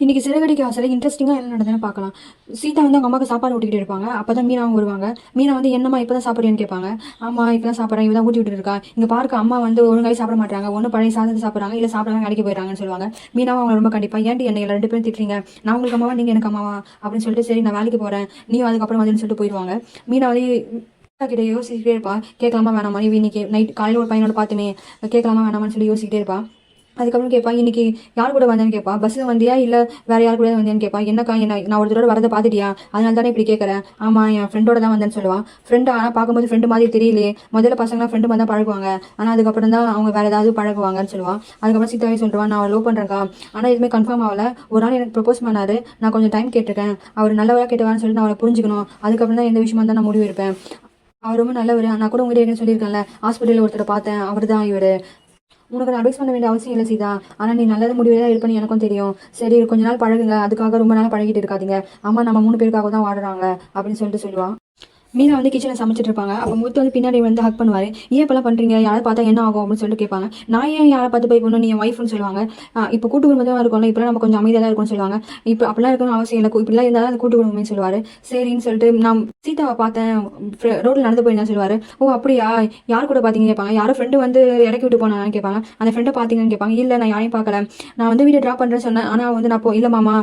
இன்னைக்கு சிறகடிக்க ஆசையில் இன்ட்ரெஸ்டிங்காக என்ன நடந்ததுன்னு பார்க்கலாம். சீதா வந்து அவங்க அம்மாவுக்கு சாப்பாடு ஊட்டிக்கிட்டு இருப்பாங்க. அப்போ தான் மீனாவும் வருவாங்க. மீனா வந்து என்னம்மா இப்போ தான் சாப்பிட்றியான்னு கேட்பாங்க. ஆமாம் இப்போ தான் சாப்பிட்றேன், இவ தான் ஊட்டி விட்டுட்டு இருக்கா. இங்கே பார்க்க அம்மா வந்து ஒழுங்காவே சாப்பிட மாட்டாங்க, ஒன்று பழைய சாதத்தை சாப்பிட்றாங்க, இல்லை சாப்பிடாம வேலைக்கு போயிடறாங்கன்னு சொல்லுவாங்க. மீனாவும் அவங்க ரொம்ப கண்டிப்பாக ஏன்டி என்னை ரெண்டு பேரும் திட்டுறீங்க, நான் உங்களுக்கு அம்மாவா நீங்கள் எனக்கு அம்மாவா அப்படின்னு சொல்லிட்டு சரி நான் வேலைக்கு போகிறேன் நீயும் அதுக்கப்புறம் வந்துன்னு சொல்லிட்டு போயிடுவாங்க. மீனா வந்து கிட்ட யோசிச்சுட்டே இருப்பா, கேட்கலாமா வேணாமா, இன்னைக்கு நைட் காலையில் ஒரு பையனோட பார்த்துமே கேட்கலாமா வேணாமான்னு சொல்லி யோசிக்கிட்டே இருப்பா. அதுக்கப்புறம் கேட்பா, இன்னைக்கு யார் கூட வந்தேன்னு கேட்பா. பஸ்ஸில் வந்தியா இல்லை வேற யார் கூட வந்தேன்னு கேட்பா. என்னக்கா என்ன நான் ஒரு தடவை வரதை பார்த்துட்டியா, அதனால தானே இப்படி கேட்குறேன். ஆமாம் என் ஃப்ரெண்டோட தான் வந்தேன்னு சொல்லுவான். ஃப்ரெண்டு ஆனால் பார்க்கும்போது ஃப்ரெண்டு மாதிரி தெரியலையே, முதல்ல பசங்களாம் ஃப்ரெண்டு மாதிரி தான் பழகுவாங்க, ஆனால் அதுக்கப்புறம் தான் அவங்க வேறு ஏதாவது பழகுவாங்கன்னு சொல்லுவான். அதுக்கப்புறம் சீதாவே சொல்லிடுவான், நான் லவ் பண்ணுறேன்க்கா, ஆனால் எதுவுமே கன்ஃபார்ம் ஆகலை. ஒரு நாள் எனக்கு ப்ரப்போஸ் பண்ணாரு, நான் கொஞ்சம் டைம் கேட்டிருக்கேன், அவர் நல்லவராக கேட்டவான்னு சொல்லிட்டு நான் அவரை புரிஞ்சுக்கணும், அதுக்கப்புறம் தான் எந்த விஷயமா தான் நான் முடிவு இருப்பேன். அவர் ரொம்ப நல்லவர், நான் கூட உங்கள்கிட்ட என்ன சொல்லியிருக்கேன்ல, ஹாஸ்பிட்டலில் ஒருத்தரை பார்த்தேன், அவர் தான் இவர். உனக்கு நான் அட்வைஸ் பண்ண வேண்டிய அவசியம் இல்லை சீதா, ஆனால் நீ நல்லது முடிவே தான் இருப்பேன்னு எனக்கும் தெரியும். சரி கொஞ்ச நாள் பழகுங்க, அதுக்காக ரொம்ப நாள் பழகிட்டு இருக்காதீங்க. அம்மா நம்ம 3 பேருக்காக தான் வாடுறாங்க அப்படின்னு சொல்லிட்டு சொல்லுவான். மீனா வந்து கிச்சனில் சமைச்சிட்டு இருப்பாங்க. அப்போ முத்து வந்து பின்னாடி வந்து ஹக் பண்ணுவார். ஏன் இப்போலாம் பண்ணுறீங்க, யாராவது பார்த்தா என்ன ஆகும் அப்படின்னு சொல்லிட்டு கேட்பாங்க. நான் ஏன் யாரை பார்த்து போய் பண்ணணும், நீ என் ஒய்ஃப்னு சொல்லுவாங்க. இப்போ கூட்டு குடும்பம் இருக்கும்ல, இப்போலாம் நம்ம கொஞ்சம் அமைதியாக தான் இருக்கும்னு சொல்லுவாங்க. இப்போ அப்படிலாம் இருக்கணும் அவசியம் இல்லை, இப்படிலாம் இருந்தாலும் அது கூட்டு குடும்பம்னு சொல்லுவார். சரின்னு சொல்லிட்டு நான் சீதாவை பார்த்தேன், ரோட்டில் நடந்து போயிருந்தேன் சொல்லுவார். ஓ அப்படியா, யார் கூட பார்த்தீங்கன்னு கேட்பாங்க. யாரும் ஃப்ரெண்டு வந்து இறக்கி விட்டு போனான்னு கேட்பாங்க. அந்த ஃப்ரெண்டை பார்த்தீங்கன்னு கேட்பாங்க. இல்லை நான் யாரையும் பார்க்கல, நான் வந்து வீட்டை ட்ராப் பண்ணுறேன்னு சொன்னேன், ஆனால் வந்து நான் இல்லைம்மா